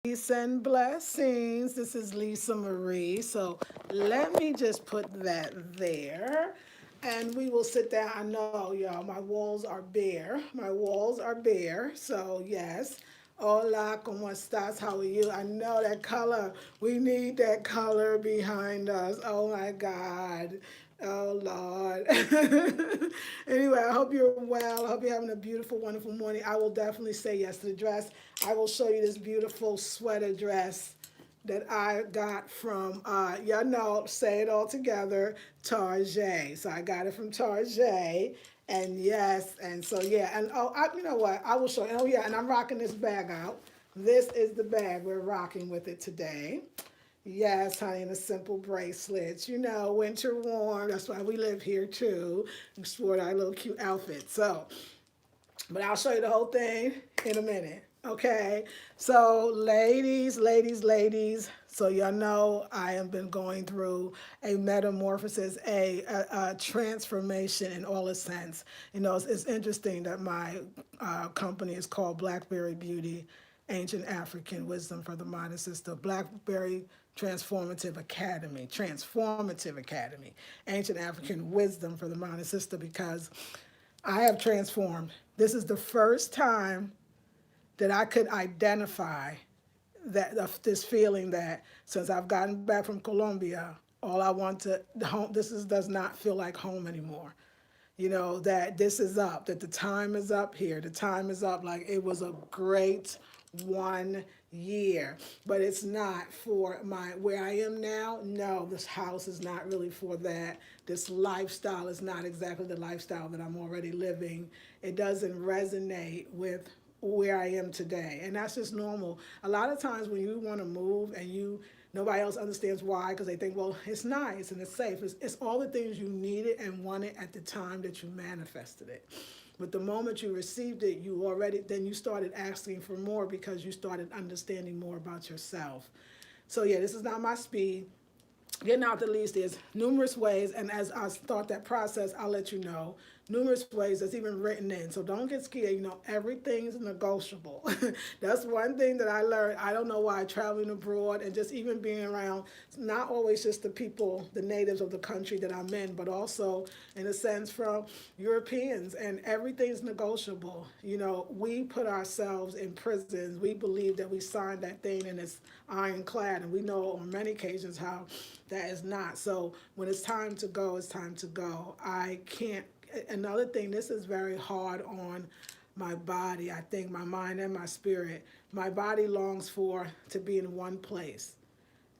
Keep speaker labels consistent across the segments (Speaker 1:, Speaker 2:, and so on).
Speaker 1: Peace and blessings. This is Lisa Marie. So let me just put that there. And we will sit down. I know, y'all, my walls are bare. My walls are bare. So, yes. Hola, ¿cómo estás? How are you? I know that color. We need that color behind us. Oh my God. Oh Lord. Anyway, I hope you're well. I hope you're having a beautiful, wonderful morning. I will definitely say yes to the dress. I will show you this beautiful sweater dress that I got from, y'all know, say it all together, Target. So I got it from Target. And yes, and so yeah, and you know what? I will show you. Oh yeah, and I'm rocking this bag out. This is the bag we're rocking with it today. Yes, honey, and a simple bracelet. You know, winter warm. That's why we live here too. We sport our little cute outfit. So, but I'll show you the whole thing in a minute. Okay. So, ladies. So y'all know I have been going through a metamorphosis, a transformation in all its sense. You know, it's interesting that my company is called Blackberry Beauty, Ancient African Wisdom for the Modern Sister. Blackberry Transformative Academy, Ancient African Wisdom for the Modern Sister, because I have transformed. This is the first time that I could identify this feeling that since I've gotten back from Colombia, all I want to home. Does not feel like home anymore. You know that this is up. That the time is up here. The time is up. Like it was a great 1 year, but it's not for my where I am now. No, this house is not really for that. This lifestyle is not exactly the lifestyle that I'm already living. It doesn't resonate with where I am today. And that's just normal. A lot of times when you want to move and nobody else understands why, because they think, well, it's nice and it's safe. It's all the things you needed and wanted at the time that you manifested it. But the moment you received it, then you started asking for more because you started understanding more about yourself. So yeah, this is not my speed. Getting out the lease, there's numerous ways, and as I start that process, I'll let you know numerous ways that's even written in. So don't get scared. You know, everything's negotiable. That's one thing that I learned. I don't know why traveling abroad and just even being around, not always just the people, the natives of the country that I'm in, but also in a sense from Europeans, and everything's negotiable. You know, we put ourselves in prisons. We believe that we signed that thing and it's ironclad, and we know on many occasions how that is not. So when it's time to go, it's time to go. I can't. Another thing, this is very hard on my body. I think my mind and my spirit. My body longs for to be in one place.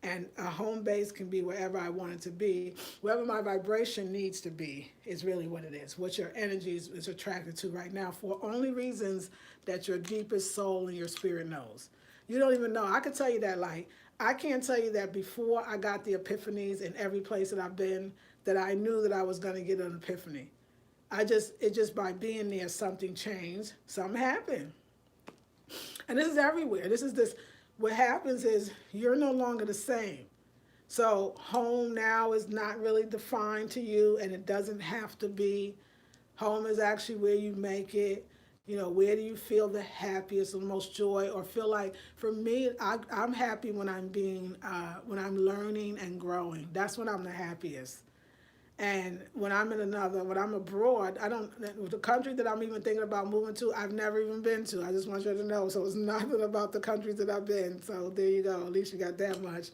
Speaker 1: And a home base can be wherever I want it to be. Wherever my vibration needs to be is really what it is. What your energy is attracted to right now for only reasons that your deepest soul and your spirit knows. You don't even know. I could tell you that, like, I can't tell you that before I got the epiphanies in every place that I've been, that I knew that I was going to get an epiphany. It just by being there, something changed, something happened. And this is everywhere. What happens is you're no longer the same. So home now is not really defined to you, and it doesn't have to be. Home is actually where you make it. You know, where do you feel the happiest, the most joy, or feel like, for me, I'm happy when I'm learning and growing. That's when I'm the happiest. And when I'm abroad, I don't, the country that I'm even thinking about moving to, I've never even been to. I just want you to know. So it's nothing about the countries that I've been. So there you go. At least you got that much.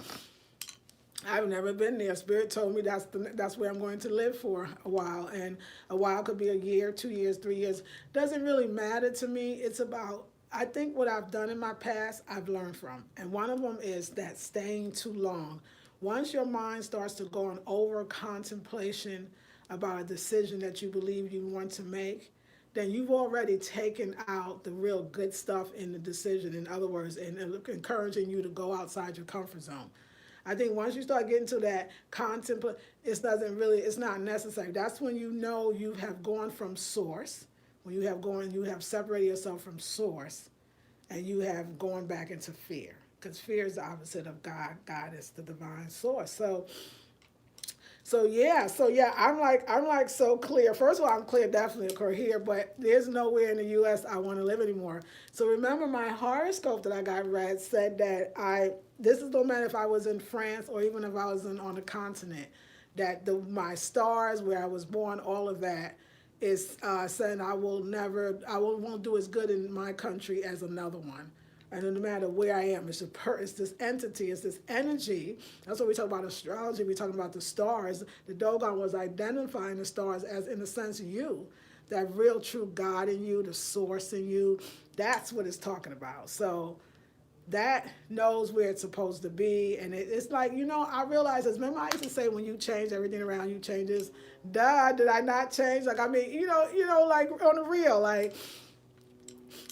Speaker 1: I've never been there. Spirit told me that's where I'm going to live for a while, and a while could be a year, 2 years, 3 years. Doesn't really matter to me. It's about, I think what I've done in my past, I've learned from, and one of them is that staying too long. Once your mind starts to go on over contemplation about a decision that you believe you want to make, then you've already taken out the real good stuff in the decision. In other words, and encouraging you to go outside your comfort zone. I think once you start getting to that contemplate, it's not necessary. That's when you know you have gone from source. When you have separated yourself from source, and you have gone back into fear. Because fear is the opposite of God. God is the divine source. So So yeah, I'm like so clear. First of all, I'm clear definitely occur here, but there's nowhere in the US I want to live anymore. So remember my horoscope that I got read said that this is no matter if I was in France or even if I was on a continent, that my stars, where I was born, all of that is saying won't do as good in my country as another one. And no matter where I am, it's this entity, it's this energy. That's what we talk about astrology. We talking about the stars. The Dogon was identifying the stars as, in a sense, you, that real true God in you, the source in you. That's what it's talking about. So that knows where it's supposed to be. And it's like, I realize this. Remember, I used to say, when you change, everything around you changes. Duh, did I not change? Like, I mean, like on the real, like,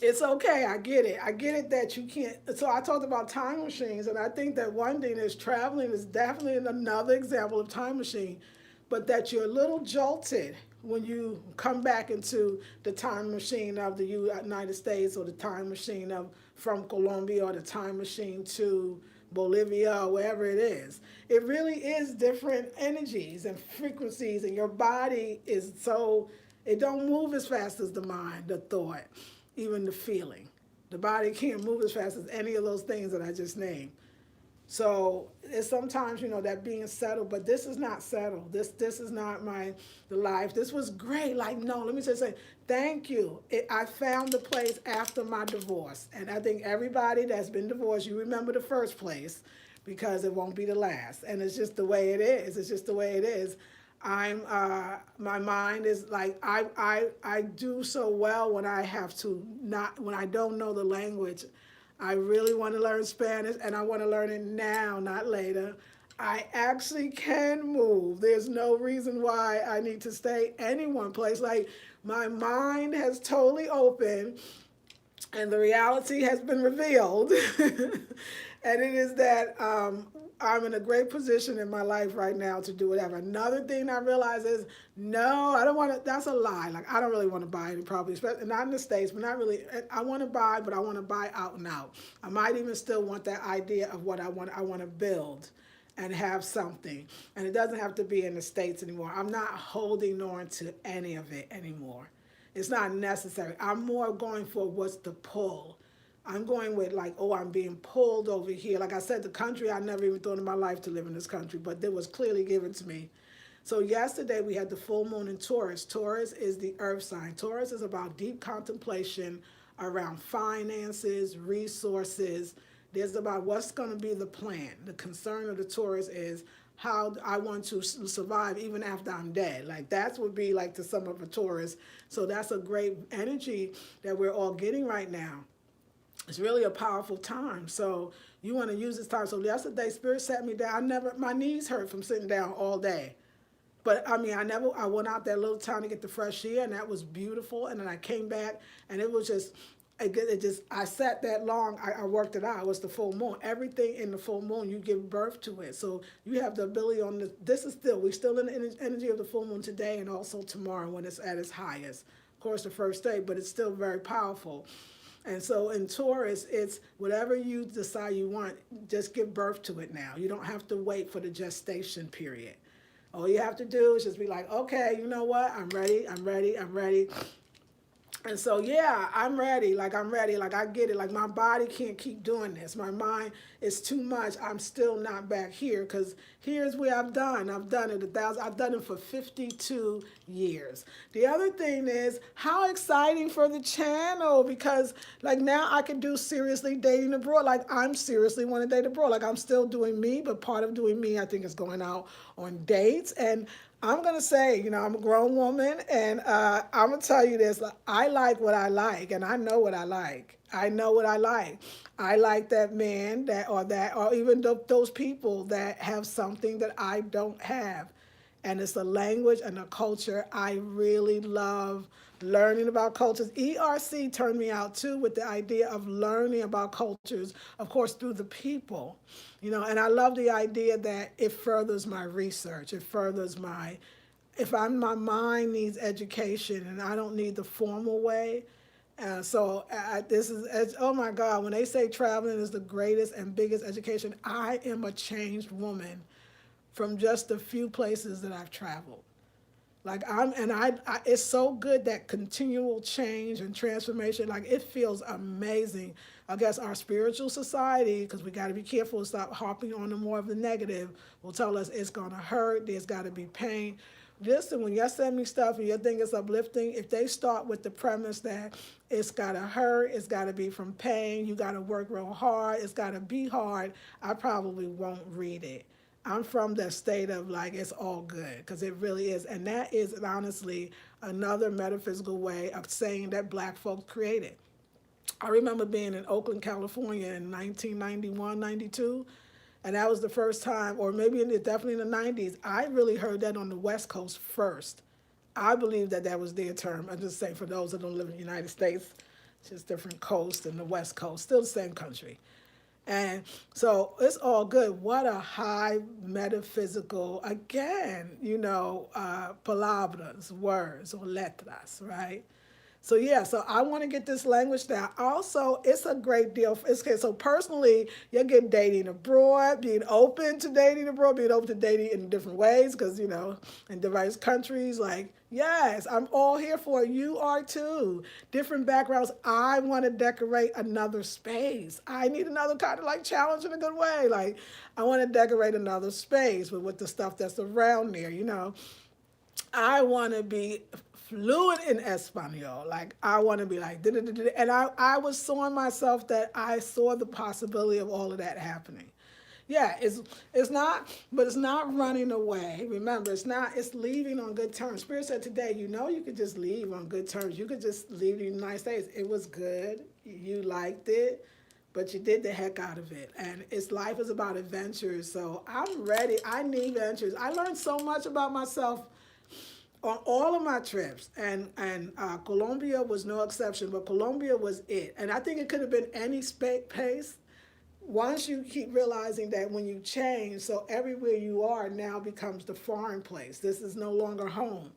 Speaker 1: it's okay. I get it. I get it that you can't. So I talked about time machines, and I think that one thing is traveling is definitely another example of time machine, but that you're a little jolted when you come back into the time machine of the United States, or the time machine of from Colombia, or the time machine to Bolivia, or wherever it is. It really is different energies and frequencies, and your body is so, it don't move as fast as the mind, the thought, even the feeling. The body can't move as fast as any of those things that I just named. So it's sometimes, that being settled, but this is not settled. This is not the life. This was great. Like, no, let me just say thank you. I found the place after my divorce, and I think everybody that's been divorced, you remember the first place, because it won't be the last. And it's just the way it is. It's just the way it is. My mind is like, I do so well when I have to not, when I don't know the language. I really want to learn Spanish, and I want to learn it now, not later. I actually can move. There's no reason why I need to stay any one place. Like, my mind has totally opened, and the reality has been revealed. And it is that I'm in a great position in my life right now to do whatever. Another thing I realize is, no, I don't want to. That's a lie. Like, I don't really want to buy any property, especially not in the States, but not really. I want to buy, but I want to buy out and out. I might even still want that idea of what I want. I want to build and have something. And it doesn't have to be in the States anymore. I'm not holding on to any of it anymore. It's not necessary. I'm more going for what's the pull. I'm going with, like, oh, I'm being pulled over here. Like I said, the country, I never even thought in my life to live in this country, but it was clearly given to me. So yesterday we had the full moon in Taurus. Taurus is the earth sign. Taurus is about deep contemplation around finances, resources. There's about what's going to be the plan. The concern of the Taurus is how I want to survive even after I'm dead. Like, that would be like to some of a Taurus. So that's a great energy that we're all getting right now. It's really a powerful time. So you want to use this time. So yesterday, Spirit sat me down. My knees hurt from sitting down all day. But I mean, I went out that little time to get the fresh air, and that was beautiful. And then I came back, and it was just, I sat that long. I worked it out. It was the full moon. Everything in the full moon, you give birth to it. So you have the ability on this is still, we're still in the energy of the full moon today, and also tomorrow when it's at its highest. Of course, the first day, but it's still very powerful. And so in Taurus, it's whatever you decide you want, just give birth to it now. You don't have to wait for the gestation period. All you have to do is just be like, okay, you know what? I'm ready. I'm ready. I'm ready. And so, yeah, I'm ready. Like, I'm ready. Like, I get it. Like, my body can't keep doing this. My mind is too much. I'm still not back here, because here's where I've done. I've done it I've done it for 52 years. The other thing is, how exciting for the channel, because, like, now I can do seriously dating abroad. Like, I'm seriously want to date abroad. Like, I'm still doing me, but part of doing me, I think, is going out on dates. And I'm going to say, I'm a grown woman, and I'm going to tell you this. I like what I like, and I know what I like. I know what I like. I like that man or even those people that have something that I don't have. And it's a language and a culture. I really love learning about cultures. ERC turned me out too with the idea of learning about cultures, of course, through the people. And I love the idea that it furthers my research. It furthers my mind needs education, and I don't need the formal way. This is, oh my God, when they say traveling is the greatest and biggest education, I am a changed woman. from just a few places that I've traveled. Like I it's so good that continual change and transformation. Like it feels amazing. I guess our spiritual society, because we got to be careful to stop harping on the more of the negative, will tell us it's gonna hurt. There's got to be pain. Listen, when you send me stuff and you think it's uplifting, if they start with the premise that it's gotta hurt, it's gotta be from pain, you gotta work real hard, it's gotta be hard, I probably won't read it. I'm from that state of like it's all good because it really is, and that is honestly another metaphysical way of saying that Black folks created. I remember being in Oakland, California in 1991, 92, and that was the first time, or maybe definitely in the 90s, I really heard that on the West Coast first. I believe that that was their term. I'm just saying for those that don't live in the United States, it's just different coast and the West Coast, still the same country. And so it's all good. What a high metaphysical, again, palabras, words, or letras, right? So yeah, so I want to get this language down. Also, it's a great deal. It's okay. So personally, you get dating abroad, being open to dating abroad, being open to dating in different ways, because in diverse countries. Like yes, I'm all here for it. You are too. Different backgrounds. I want to decorate another space. I need another kind of like challenge in a good way. Like I want to decorate another space with the stuff that's around there. I want to be fluent in Espanol. Like I want to be like, and I was showing myself that I saw the possibility of all of that happening. Yeah, it's not, but it's not running away. Remember, it's not. It's leaving on good terms. Spirit said today, you could just leave on good terms. You could just leave the United States. It was good. You liked it, but you did the heck out of it. And life is about adventures. So I'm ready. I need adventures. I learned so much about myself on all of my trips, and Colombia was no exception, but Colombia was it. And I think it could have been any pace. Once you keep realizing that when you change, so everywhere you are now becomes the foreign place. This is no longer home.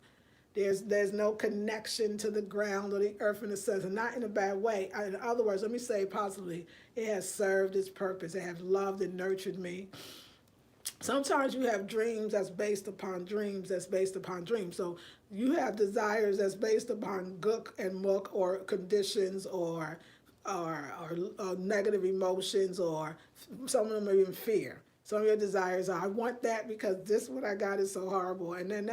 Speaker 1: There's no connection to the ground or the earth in a sense, and not in a bad way. In other words, let me say positively, it has served its purpose. It has loved and nurtured me. Sometimes you have dreams that's based upon dreams that's based upon dreams. So you have desires that's based upon gook and muck or conditions or negative emotions, or some of them are even fear. Some of your desires are, I want that because this what I got is so horrible. And then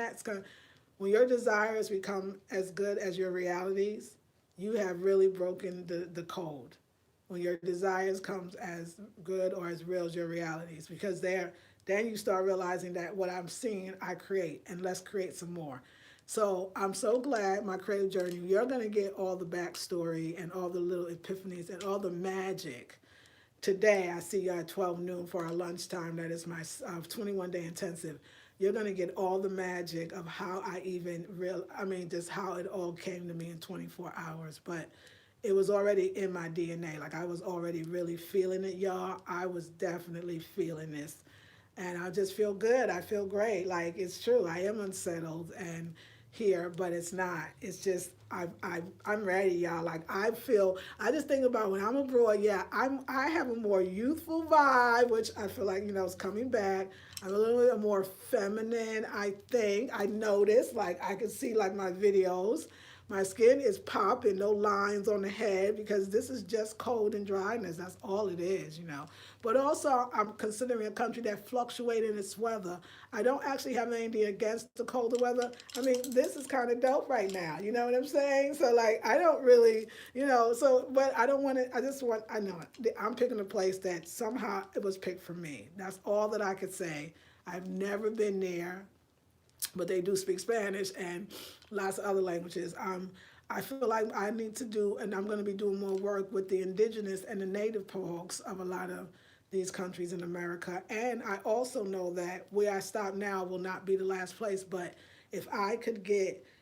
Speaker 1: when your desires become as good as your realities, you have really broken the code. When your desires comes as good or as real as your realities, because then you start realizing that what I'm seeing, I create, and let's create some more. So I'm so glad my creative journey, you're going to get all the backstory and all the little epiphanies and all the magic. Today, I see you at 12 noon for our lunchtime. That is my 21-day intensive. You're going to get all the magic of how just how it all came to me in 24 hours. But it was already in my DNA. Like I was already really feeling it, y'all. I was definitely feeling this. And I just feel good. I feel great. Like it's true. I am unsettled and here, but it's not. It's just I'm ready, y'all. Like I just think about when I'm abroad. Yeah, I have a more youthful vibe, which I feel like is coming back. I'm a little bit more feminine. I think I notice. Like I can see like my videos. My skin is popping, no lines on the head, because this is just cold and dryness. That's all it is. But also, I'm considering a country that fluctuates in its weather. I don't actually have anything against the colder weather. I mean, this is kind of dope right now. You know what I'm saying? So, like, I don't really, but I don't want to, I know I'm picking a place that somehow it was picked for me. That's all that I could say. I've never been there, but they do speak Spanish and lots of other languages. I feel like I need to do, and I'm going to be doing more work with the indigenous and the native folks of a lot of these countries in America. And I also know that where I stop now will not be the last place, but if I could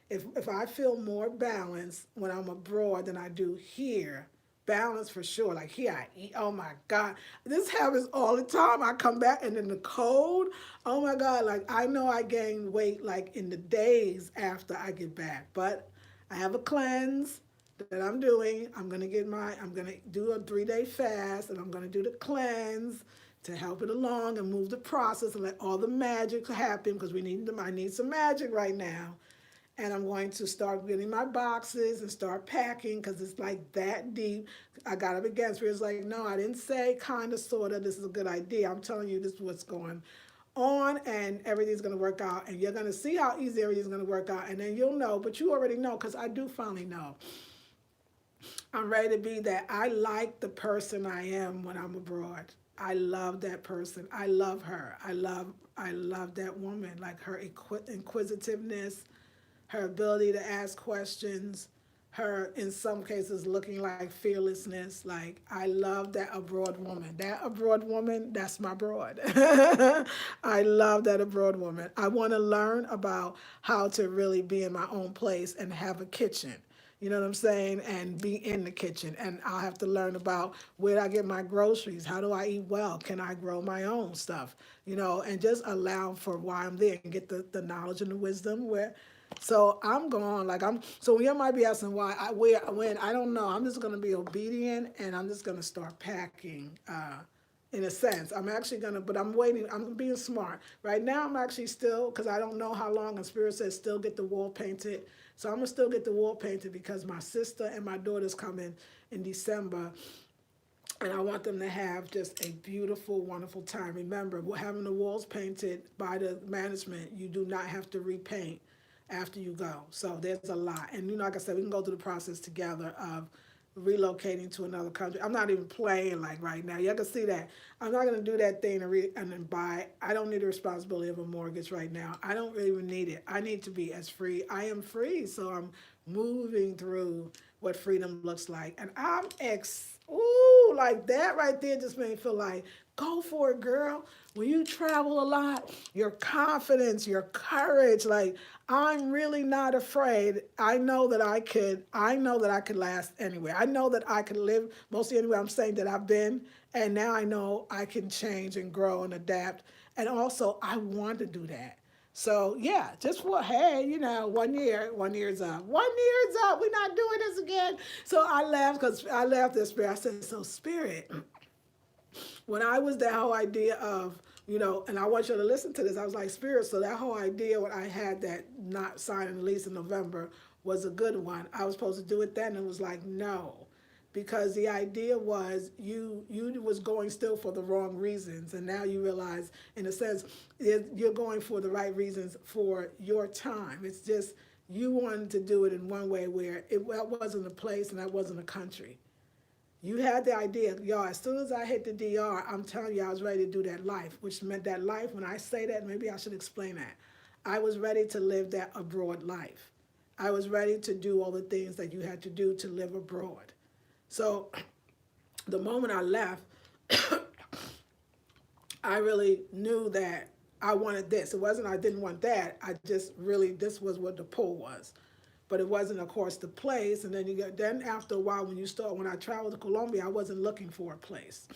Speaker 1: if I feel more balance when I'm abroad than I do here, balance for sure. Like here I eat, oh my God. This happens all the time. I come back and in the cold, oh my God, like I know I gain weight like in the days after I get back. But I have a cleanse that I'm doing. I'm gonna do a 3-day fast and I'm gonna do the cleanse to help it along and move the process and let all the magic happen because we need them. I need some magic right now. And I'm going to start getting my boxes and start packing because it's like that deep. I got up against it. It's like, no, I didn't say kind of, sort of, this is a good idea. I'm telling you, this is what's going on, and everything's going to work out. And you're going to see how easy everything's going to work out. And then you'll know, but you already know because I do finally know. I'm ready to be that. I like the person I am when I'm abroad. I love that person. I love her. I love that woman, like her inquisitiveness, her ability to ask questions, her, in some cases, looking like fearlessness. Like, I love that abroad woman. That abroad woman, that's my broad. I love that abroad woman. I want to learn about how to really be in my own place and have a kitchen. You know what I'm saying? And be in the kitchen. And I'll have to learn about where do I get my groceries? How do I eat well? Can I grow my own stuff? You know, and just allow for why I'm there and get the knowledge and the wisdom where. So I'm going, like so you might be asking why, where, when, I don't know. I'm just going to be obedient and I'm just going to start packing. In a sense, I'm actually gonna, but I'm waiting. I'm being smart right now. I'm actually still, because I don't know how long. And Spirit says still get the wall painted, so I'm gonna still get the wall painted because my sister and my daughter's coming in December, and I want them to have just a beautiful, wonderful time. Remember, having the walls painted by the management, you do not have to repaint after you go. So there's a lot, and like I said, we can go through the process together of relocating to another country. I'm not even playing like right now. You can see that. I'm not going to do that thing and then buy. I don't need the responsibility of a mortgage right now. I don't really even need it. I need to be as free. I am free, so I'm moving through what freedom looks like. And I'm ooh, like that right there just made me feel like, go for it, girl. When you travel a lot, your confidence, your courage, like I'm really not afraid. I know that I could last anywhere. I know that I could live mostly anywhere. I'm saying that I've been, and now I know I can change and grow and adapt. And also I want to do that. So yeah, just for, hey, 1 year's up. 1 year's up. We're not doing this again. So I laughed because I laughed at Spirit. I said, so Spirit, when I was that whole idea of, and I want you to listen to this, I was like, Spirit, so that whole idea when I had that not signing the lease in November was a good one. I was supposed to do it then, and it was like, no. Because the idea was you was going still for the wrong reasons, and now you realize, in a sense, you're going for the right reasons for your time. It's just you wanted to do it in one way where that wasn't a place and that wasn't a country. You had the idea, y'all, as soon as I hit the DR, I'm telling you, I was ready to do that life, which meant that life, when I say that, maybe I should explain that. I was ready to live that abroad life. I was ready to do all the things that you had to do to live abroad. So the moment I left, I really knew that I wanted this. It wasn't I didn't want that. I just really, this was what the pull was. But it wasn't, of course, the place. And then after a while, when I traveled to Colombia, I wasn't looking for a place.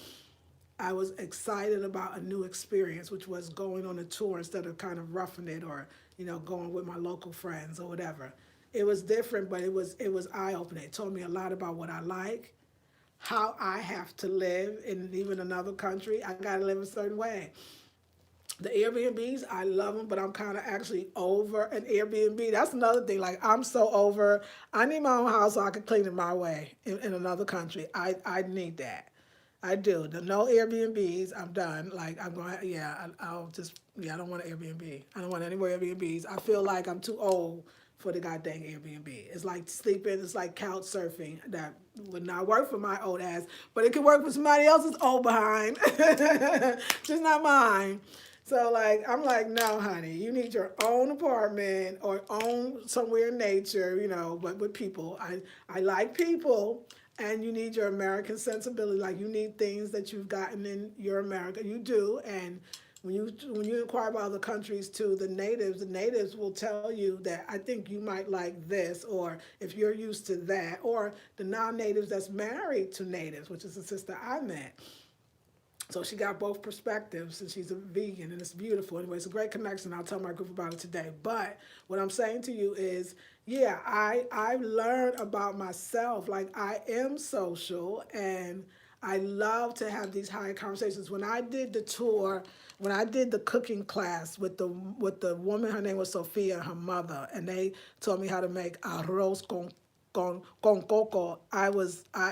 Speaker 1: I was excited about a new experience, which was going on a tour instead of kind of roughing it or, going with my local friends or whatever. It was different, but it was eye-opening. It taught me a lot about what I like, how I have to live in even another country. I got to live a certain way. The Airbnbs, I love them, but I'm kind of actually over an Airbnb. That's another thing. Like, I'm so over. I need my own house so I can clean it my way in another country. I need that. I do. No Airbnbs. I'm done. Like, I'm going, I don't want an Airbnb. I don't want any more Airbnbs. I feel like I'm too old for the goddamn Airbnb. It's like sleeping. It's like couch surfing. That would not work for my old ass, but it can work for somebody else's old behind. Just not mine. So I'm like, no, honey, you need your own apartment or own somewhere in nature, but with people. I like people, and you need your American sensibility. Like, you need things that you've gotten in your America. You do, and when you inquire about other countries too, the natives will tell you that I think you might like this, or if you're used to that, or the non-natives that's married to natives, which is a sister I met. So she got both perspectives, and she's a vegan, and it's beautiful. Anyway, it's a great connection. I'll tell my group about it today. But what I'm saying to you is, yeah, I learned about myself. Like, I am social, and I love to have these higher conversations. When I did the tour, when I did the cooking class with the woman, her name was Sophia, her mother, and they taught me how to make arroz con coco. I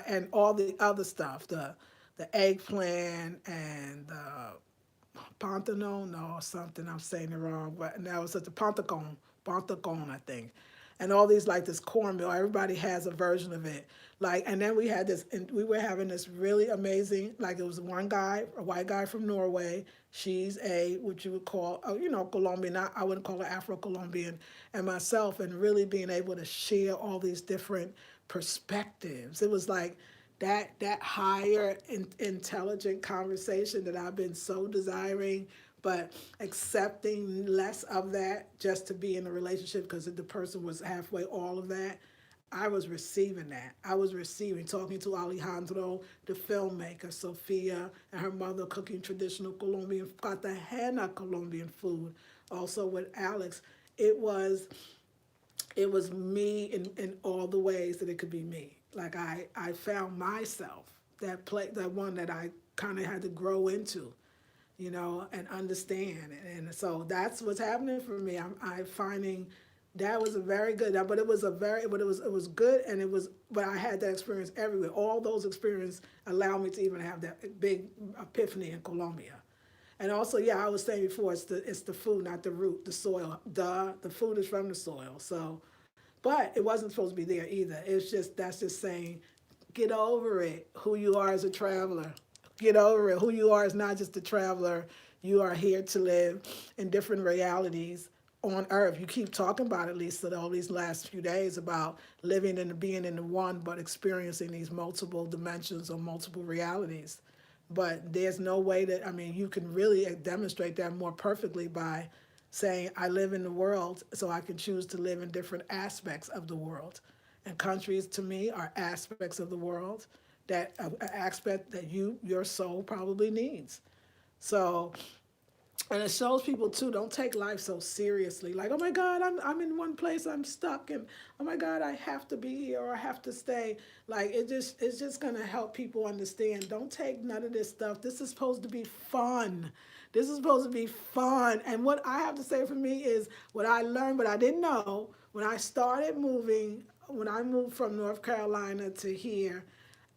Speaker 1: and all the other stuff, the eggplant and the Pantano, no, something, I'm saying it wrong, but now it's at the Pantacon, I think. And all these like this cornmeal, everybody has a version of it. Like, and then we had this, and we were having this really amazing, like it was one guy, a white guy from Norway. She's a, what you would call, Colombian, I wouldn't call her Afro-Colombian, and myself, and really being able to share all these different perspectives. It was like, that higher intelligent conversation that I've been so desiring, but accepting less of that just to be in a relationship because the person was halfway all of that. I was receiving that. I was receiving, talking to Alejandro, the filmmaker, Sophia, and her mother cooking traditional Colombian, Cartagena Colombian food. Also with Alex, it was it was me in all the ways that it could be me. Like I found myself that one that I kind of had to grow into, and understand. And so that's what's happening for me. I'm finding that was a very good, but it was good, and but I had that experience everywhere. All those experiences allowed me to even have that big epiphany in Colombia. And also, yeah, I was saying before, it's the food, not the root, the soil. The food is from the soil. So, but it wasn't supposed to be there either. That's just saying, get over it. Who you are as a traveler, get over it. Who you are is not just a traveler. You are here to live in different realities on Earth. You keep talking about, at least all these last few days, about living and being in the one, but experiencing these multiple dimensions or multiple realities. But there's no way that, I mean, you can really demonstrate that more perfectly by saying, I live in the world, so I can choose to live in different aspects of the world. And countries, to me, are aspects of the world, that aspect that your soul probably needs. So, and it shows people too, don't take life so seriously. Like, oh my God, I'm in one place, I'm stuck, and oh my God, I have to be here or I have to stay. Like, it's just gonna help people understand. Don't take none of this stuff. This is supposed to be fun. This is supposed to be fun. And what I have to say for me is what I learned, but I didn't know when I started moving. When I moved from North Carolina to here,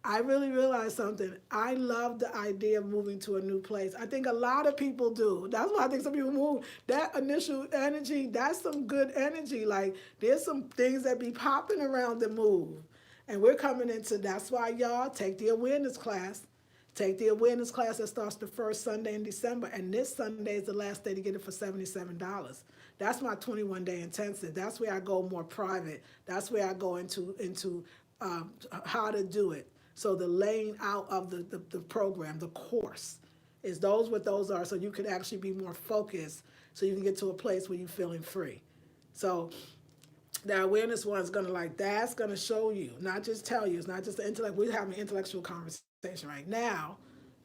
Speaker 1: I really realized something. I love the idea of moving to a new place. I think a lot of people do. That's why I think some people move. That initial energy, that's some good energy. Like, there's some things that be popping around the move. And we're coming into, that's why y'all take the awareness class. Take the awareness class that starts the first Sunday in December. And this Sunday is the last day to get it for $77. That's my 21-day intensive. That's where I go more private. That's where I go into how to do it. So the laying out of the program, the course, is those what those are, so you can actually be more focused, so you can get to a place where you're feeling free. So the awareness one is that's gonna show you, not just tell you. It's not just the intellect. We're having an intellectual conversation right now,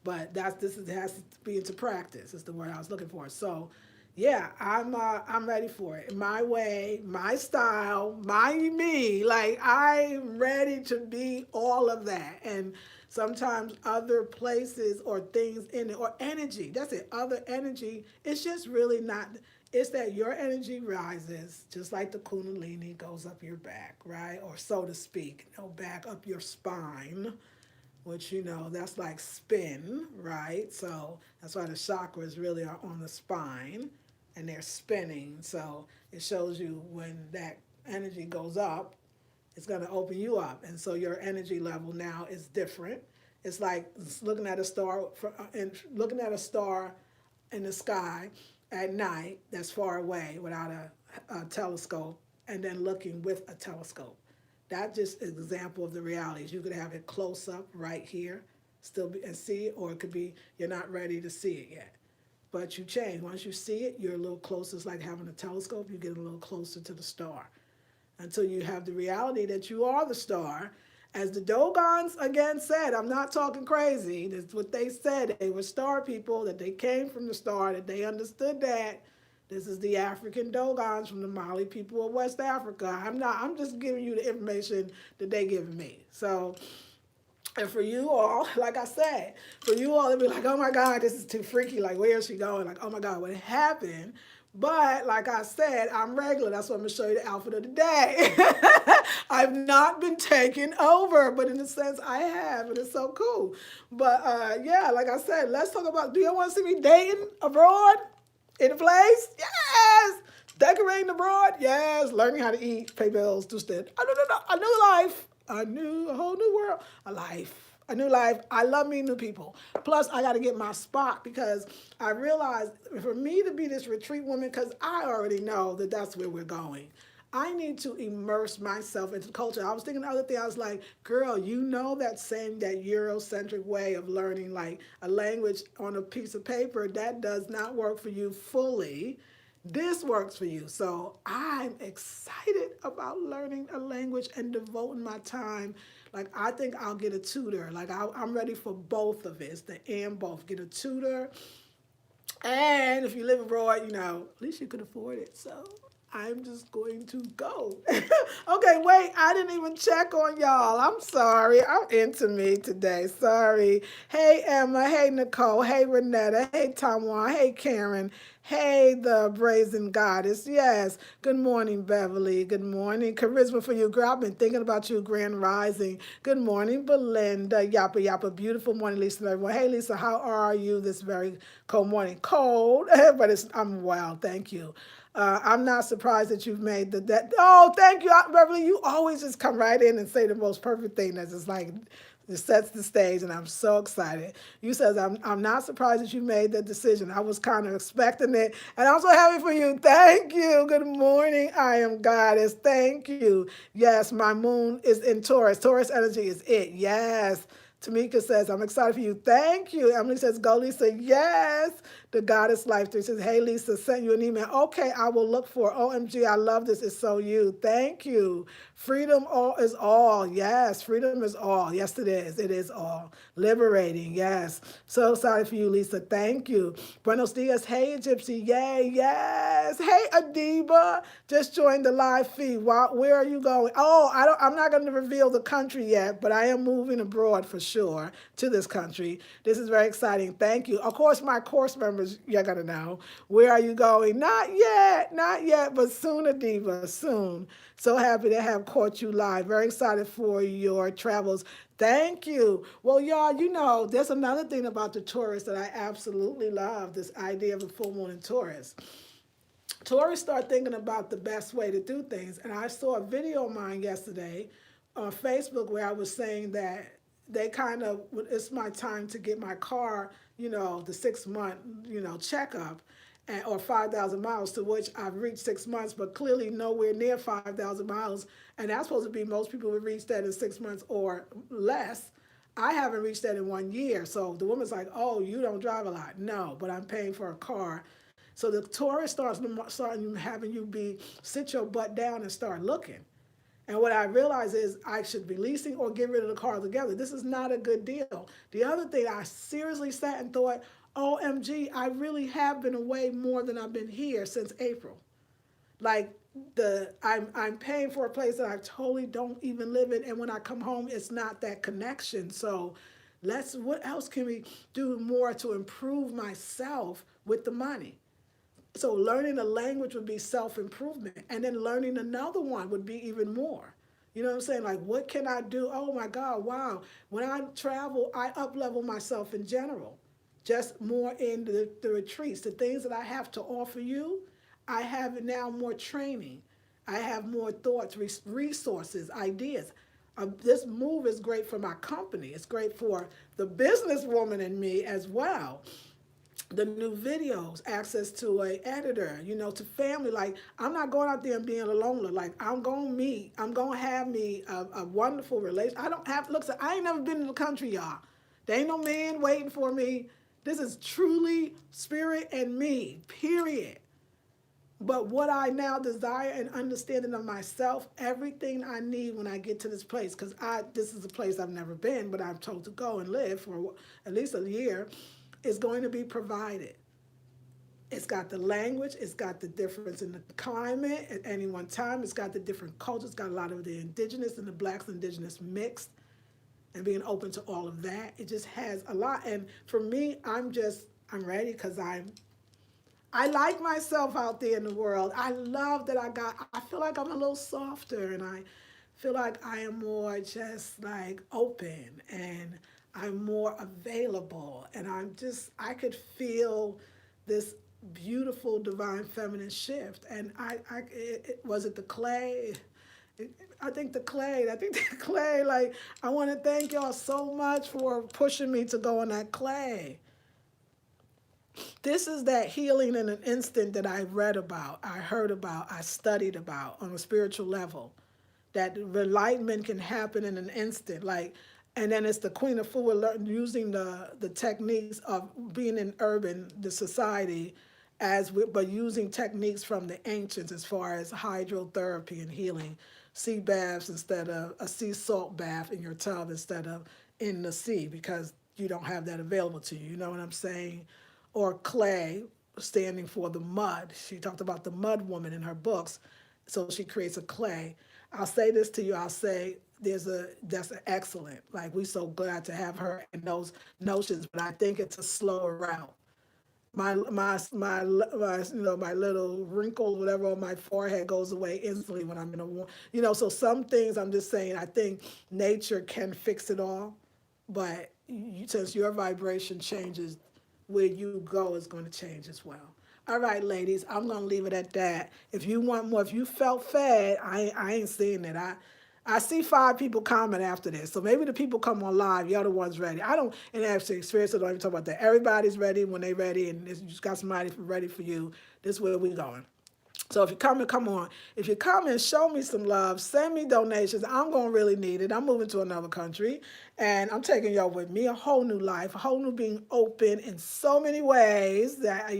Speaker 1: but it has to be into practice. Is the word I was looking for. So yeah, I'm ready for it. My way, my style, my me. Like, I'm ready to be all of that. And sometimes other places or things in it, or energy. That's it. Other energy. It's just really not. It's that your energy rises, just like the Kundalini goes up your back, right? Or so to speak, back up your spine, which, that's like spin, right? So that's why the chakras really are on the spine and they're spinning. So it shows you when that energy goes up, it's going to open you up. And so your energy level now is different. It's like looking at a star and looking at a star in the sky at night that's far away without a telescope, and then looking with a telescope. That just is an example of the realities. You could have it close up right here, and see it, or it could be you're not ready to see it yet. But you change. Once you see it, you're a little closer. It's like having a telescope. You get a little closer to the star until you have the reality that you are the star. As the Dogons again said, I'm not talking crazy. That's what they said. They were star people, that they came from the star, that they understood that. This is the African Dogons from the Mali people of West Africa. I'm just giving you the information that they giving me. So And for you all, like I said, for you all to be like, oh my God, this is too freaky. Like, where is she going? Like, oh my God, what happened? But like I said, I'm regular. That's why I'm going to show you the outfit of the day. I've not been taken over, but in a sense I have, and it's so cool. But yeah, like I said, let's talk about, do you want to see me dating abroad? In a place? Yes! Decorating abroad? Yes. Learning how to eat, pay bills, do stuff. A new life. A new, a whole new world. A life. A new life. I love meeting new people. Plus, I got to get my spot because I realized for me to be this retreat woman, because I already know that that's where we're going. I need to immerse myself into the culture. I was thinking the other thing, I was like, girl, you know that Eurocentric way of learning like a language on a piece of paper, that does not work for you fully. This works for you. So I'm excited about learning a language and devoting my time. Like I think I'll get a tutor. Like I'm ready for both of it. It's the and both. Get a tutor, and if you live abroad, at least you could afford it. So I'm just going to go. Okay, wait, I didn't even check on y'all. I'm sorry. I'm into me today. Sorry. Hey, Emma. Hey, Nicole. Hey, Renetta. Hey, Tamwan. Hey, Karen. Hey, the brazen goddess. Yes. Good morning, Beverly. Good morning. Charisma for you, girl. I've been thinking about you, Grand Rising. Good morning, Belinda. Yappa, yappa. Beautiful morning, Lisa. Everyone. Hey, Lisa, how are you this very cold morning? Cold, but I'm well. Thank you. I'm not surprised that you've made that. Oh, thank you, Beverly. You always just come right in and say the most perfect thing that's just like it sets the stage, and I'm so excited. You says I'm not surprised that you made that decision. I was kind of expecting it, and I'm so happy for you. Thank you. Good morning. I am goddess. Thank you. Yes, my moon is in Taurus. Taurus energy is it. Yes. Tamika says, I'm excited for you. Thank you. Emily says, go, Lisa. Yes. The Goddess Life 3 says, hey, Lisa, sent you an email. Okay, I will look for it. OMG, I love this. It's so you. Thank you. Freedom is all. Yes, freedom is all. Yes, it is. It is all. Liberating. Yes. So excited for you, Lisa. Thank you. Buenos dias. Hey, Gypsy. Yay. Yes. Hey, Adiba. Just joined the live feed. Where are you going? Oh, I'm not going to reveal the country yet, but I am moving abroad for sure to this country. This is very exciting. Thank you. Of course, my course members, you're going to know. Where are you going? Not yet, but soon, Adiba, soon. So happy to have caught you live. Very excited for your travels. Thank you. Well, y'all, there's another thing about the Taurus that I absolutely love, this idea of a full moon in Taurus. Taurus start thinking about the best way to do things. And I saw a video of mine yesterday on Facebook where I was saying that they it's my time to get my car, the 6 month, checkup or 5,000 miles, to which I've reached 6 months, but clearly nowhere near 5,000 miles. And that's supposed to be most people would reach that in 6 months or less. I haven't reached that in 1 year. So the woman's like, oh, you don't drive a lot. No, but I'm paying for a car. So the Taurus starting having you sit your butt down and start looking. And what I realize is I should be leasing or get rid of the car altogether. This is not a good deal. The other thing, I seriously sat and thought, OMG, I really have been away more than I've been here since April. Like I'm paying for a place that I totally don't even live in, and when I come home, it's not that connection. So what else can we do more to improve myself with the money? So learning a language would be self-improvement. And then learning another one would be even more. You know what I'm saying? Like, what can I do? Oh my God, wow. When I travel, I up-level myself in general. Just more in the retreats, the things that I have to offer you, I have now more training. I have more thoughts, resources, ideas. This move is great for my company. It's great for the businesswoman in me as well. The new videos, access to a editor, to family. Like, I'm not going out there and being a loner. Like, I'm gonna have me a wonderful relation. I don't have, look, I ain't never been in the country, y'all. There ain't no man waiting for me. This is truly spirit and me, period. But what I now desire and understanding of myself, everything I need when I get to this place, because this is a place I've never been, but I'm told to go and live for at least a year, is going to be provided. It's got the language, it's got the difference in the climate at any one time, it's got the different cultures, it's got a lot of the indigenous and the blacks indigenous mixed. and being open to all of that. It just has a lot. And for me, I'm ready because I like myself out there in the world. I love that I feel like I'm a little softer, and I feel like I am more just like open, and I'm more available, and I could feel this beautiful divine feminine shift. And was it the clay? I think the clay, like, I want to thank y'all so much for pushing me to go on that clay. This is that healing in an instant that I read about, I heard about, I studied about on a spiritual level. That enlightenment can happen in an instant. Like, and then it's the Queen of Fu using the techniques of being in the society, but using techniques from the ancients as far as hydrotherapy and healing, sea baths instead of a sea salt bath in your tub instead of in the sea because you don't have that available to you. You know what I'm saying? Or clay, standing for the mud. She talked about the mud woman in her books. So she creates a clay. I'll say this to you. I'll say that's excellent. Like, we so glad to have her and those notions, but I think it's a slower route. My little wrinkle, whatever on my forehead goes away instantly when I'm in a war. So some things I'm just saying, I think nature can fix it all, but since your vibration changes, where you go is going to change as well. All right, ladies, I'm going to leave it at that. If you want more, if you felt fed, I ain't seeing it. I see 5 people comment after this. So maybe the people come on live, you're the ones ready. I don't, and actually experience, I don't even talk about that. Everybody's ready when they ready, and you just got somebody ready for you. This is where we going. So if you come and come on, if you come and show me some love, send me donations. I'm going to really need it. I'm moving to another country, and I'm taking y'all with me, a whole new life, a whole new being open in so many ways that,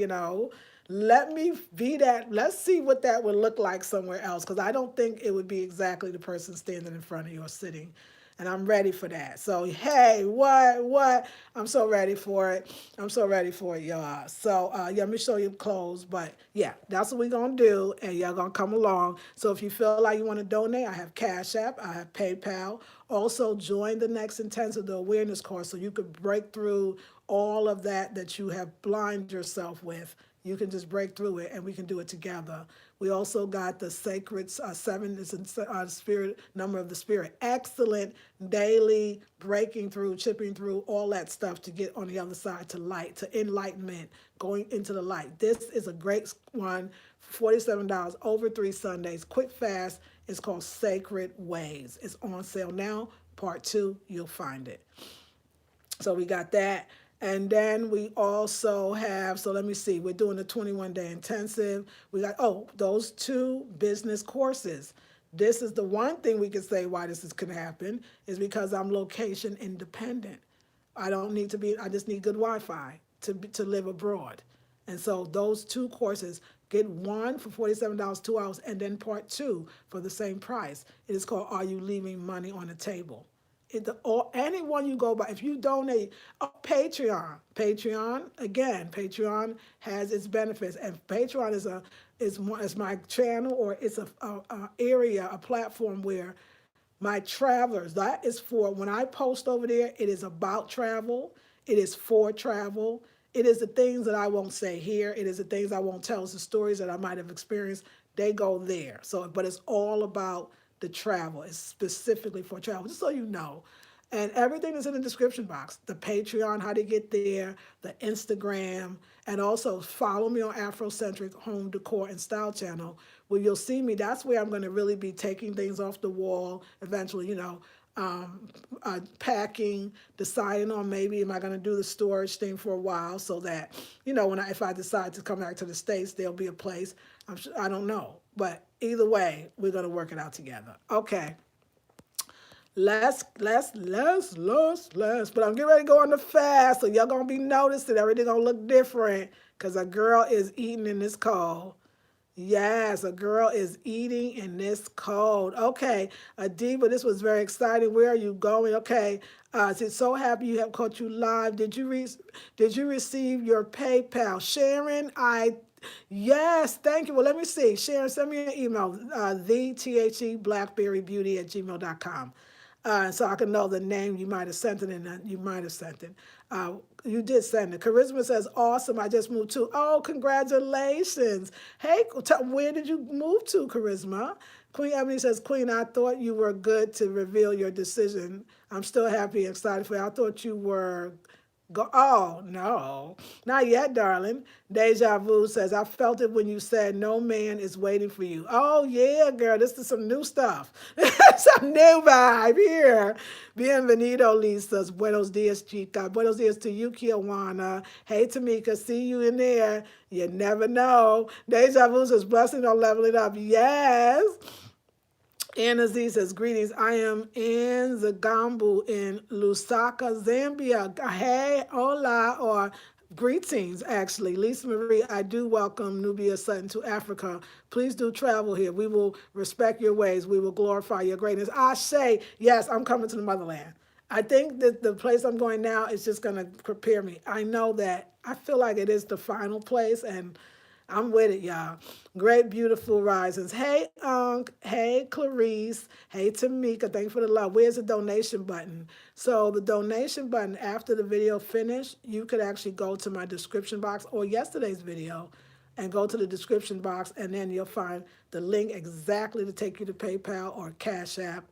Speaker 1: let me be that. Let's see what that would look like somewhere else, because I don't think it would be exactly the person standing in front of you or sitting. And I'm ready for that. So, hey, what? I'm so ready for it. I'm so ready for it, y'all. So, yeah, let me show you clothes. But, yeah, that's what we're going to do. And y'all going to come along. So, if you feel like you want to donate, I have Cash App. I have PayPal. Also, join the next intensive, the awareness course, so you could break through all of that you have blinded yourself with. You can just break through it, and we can do it together. We also got the sacred 7 is in spirit, number of the spirit. Excellent daily breaking through, chipping through, all that stuff to get on the other side to light, to enlightenment, going into the light. This is a great one, $47 over 3 Sundays. Quick fast. It's called Sacred Ways. It's on sale now. Part 2, you'll find it. So we got that. And then we also have, so let me see, we're doing the 21-day intensive. We got, those 2 business courses. This is the one thing we can say why this can happen is because I'm location independent. I don't need to be, I just need good Wi-Fi to live abroad. And so those 2 courses, get one for $47, 2 hours, and then part 2 for the same price. It is called Are You Leaving Money on the Table? Or anyone you go by, if you donate, Patreon. Patreon has its benefits, and Patreon is my channel, or it's a area, a platform where my travelers, that is for, when I post over there, it is about travel, it is for travel, it is the things that I won't say here, it is the things I won't tell, it's the stories that I might have experienced, they go there. So, but it's all about the travel. It's specifically for travel, just so you know. And everything is in the description box. The Patreon, how to get there, the Instagram, and also follow me on Afrocentric Home Decor and Style channel, where you'll see me. That's where I'm going to really be taking things off the wall eventually, packing, deciding on maybe am I going to do the storage thing for a while so that, if I decide to come back to the States, there'll be a place. I don't know. But either way, we're going to work it out together. Okay. Less. But I'm getting ready to go on the fast, so y'all going to be noticing everything going to look different because a girl is eating in this cold. Yes, a girl is eating in this cold. Okay, Adiba, this was very exciting. Where are you going? Okay, so happy you have caught you live. Did you receive your PayPal? Sharon, yes, thank you. Well, let me see. Sharon, send me an email, thethe blackberrybeauty@gmail.com. so I can know the name you might have sent it and you might have sent it. You did send it. Charisma says, awesome. I just moved to. Oh, congratulations. Hey, where did you move to, Charisma? Queen Ebony says, Queen, I thought you were good to reveal your decision. I'm still happy and excited for you. I thought you were. Oh, no, not yet, darling. Deja Vu says, I felt it when you said no man is waiting for you. Oh, yeah, girl, this is some new stuff. Some new vibe here. Bienvenido, Lisa. Buenos dias, chica. Buenos dias to you, Kiwana. Hey, Tamika, see you in there. You never know. Deja Vu says, blessing on leveling up. Yes. Anna Z says, greetings. I am in Zagambu in Lusaka, Zambia. Hey, hola, or greetings, actually. Lisa Marie, I do welcome Nubia Sutton to Africa. Please do travel here. We will respect your ways. We will glorify your greatness. I say, yes, I'm coming to the motherland. I think that the place I'm going now is just going to prepare me. I know that I feel like it is the final place, and I'm with it, y'all. Great, beautiful risings. Hey, Unc. Hey, Clarice. Hey, Tamika. Thanks for the love. Where's the donation button? So the donation button, after the video finished, you could actually go to my description box or yesterday's video and go to the description box, and then you'll find the link exactly to take you to PayPal or Cash App.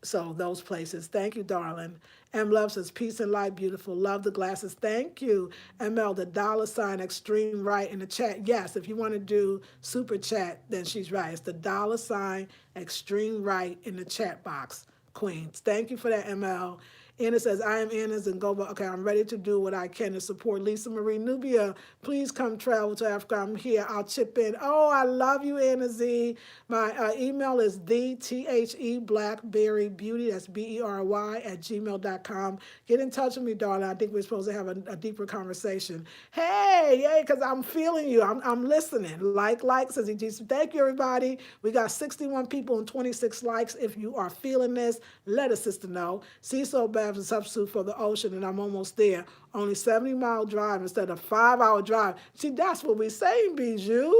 Speaker 1: So those places. Thank you, darling. M Love says, peace and light, beautiful. Love the glasses. Thank you. ML, the $ extreme right in the chat. Yes, if you want to do super chat, then she's right. It's the $ extreme right in the chat box, Queens. Thank you for that, ML. Anna says, I am Anna Zingoba. Okay, I'm ready to do what I can to support Lisa Marie Nubia. Please come travel to Africa. I'm here. I'll chip in. Oh, I love you, Anna Z. My email is TheBlackberryBeauty. That's BERY @gmail.com. Get in touch with me, darling. I think we're supposed to have a deeper conversation. Hey, yay, because I'm feeling you. I'm listening. Like, says EG. Thank you, everybody. We got 61 people and 26 likes. If you are feeling this, let a sister know. Cecil Babs is a substitute for the ocean, and I'm almost there. Only 70-mile drive instead of 5-hour drive. See, that's what we're saying, Bijou.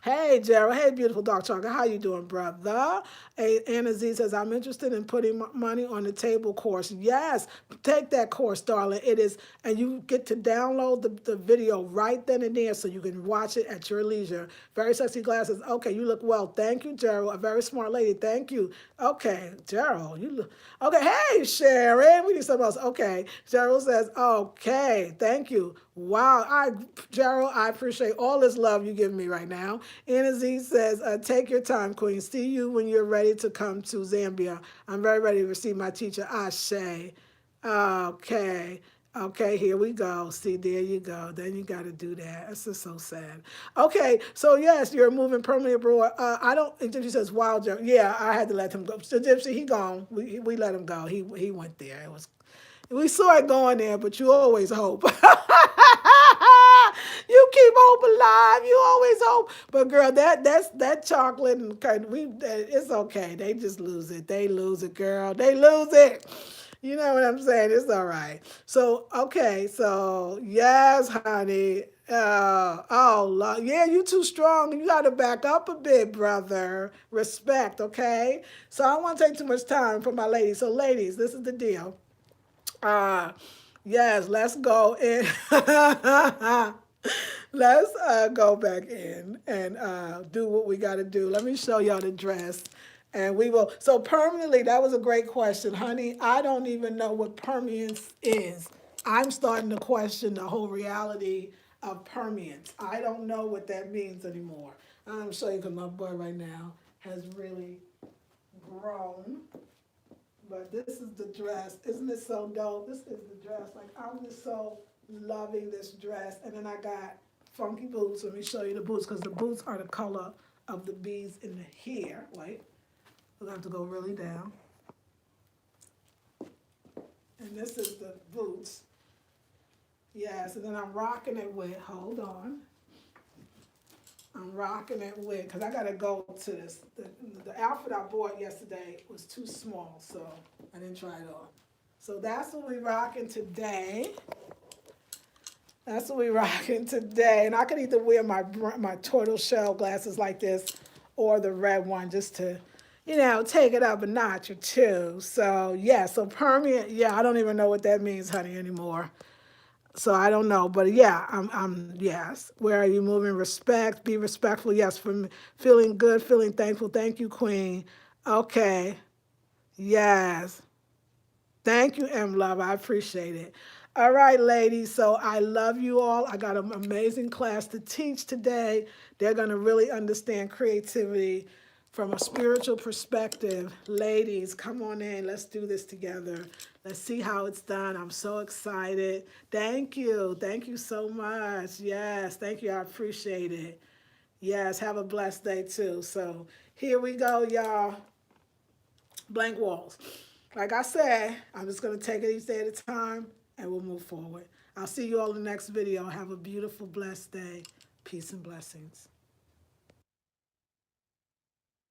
Speaker 1: Hey, Gerald. Hey, beautiful dog chocolate. How you doing, brother? Anna Z says, I'm interested in putting money on the table course. Yes, take that course, darling. It is, and you get to download the video right then and there so you can watch it at your leisure. Very sexy glasses. Okay, you look well. Thank you, Gerald. A very smart lady. Thank you. Okay, Gerald, you look, okay. Hey, Sharon, we need something else. Okay, Gerald says, okay, thank you. Wow, Gerald, I appreciate all this love you give me right now. Anna Z says, take your time, Queen. See you when you're ready to come to Zambia. I'm very ready to receive my teacher, Ashe. Okay. Okay, here we go. See, there you go. Then you got to do that. That's just so sad. Okay, so yes, you're moving permanently abroad. I don't, Gypsy says, wow, yeah, I had to let him go. So Gypsy, he gone. We let him go. He went there. It was, we saw it going there, but you always hope. You keep hope alive. You always hope. But girl, that chocolate and it's okay. They just lose it. They lose it, girl. They lose it. You know what I'm saying? It's all right. So okay. So yes, honey. Yeah, you too strong. You got to back up a bit, brother. Respect, okay? So I don't want to take too much time for my ladies. So ladies, this is the deal. Yes, let's go in. Let's go back in and do what we got to do. Let me show y'all the dress. And we will. So permanently, that was a great question, honey. I don't even know what permanence is. I'm starting to question the whole reality of permanence. I don't know what that means anymore. I'm showing you because my boy right now has really grown. But this is the dress. Isn't it so dope? This is the dress. Like, I'm just so loving this dress. And then I got funky boots. Let me show you the boots because the boots are the color of the beads in the hair. Wait, we're going to have to go really down. And this is the boots. Yes, and then I'm rocking it with, hold on. I'm rocking it with, because I got to go to this. The outfit I bought yesterday was too small, so I didn't try it on. So that's what we rocking today. That's what we rocking today. And I could either wear my turtle shell glasses like this or the red one just to, take it up a notch or two. So yeah, so permeate, yeah, I don't even know what that means, honey, anymore. So I don't know, but yeah, yes. Where are you moving? Respect, be respectful. Yes, from feeling good, feeling thankful. Thank you, Queen. Okay, yes. Thank you, M Love. I appreciate it. All right, ladies. So I love you all. I got an amazing class to teach today. They're going to really understand creativity from a spiritual perspective. Ladies, come on in. Let's do this together. Let's see how it's done. I'm so excited. Thank you. Thank you so much. Yes, thank you. I appreciate it. Yes, have a blessed day too. So here we go, y'all. Blank walls. Like I said, I'm just going to take it each day at a time and we'll move forward. I'll see you all in the next video. Have a beautiful, blessed day. Peace and blessings.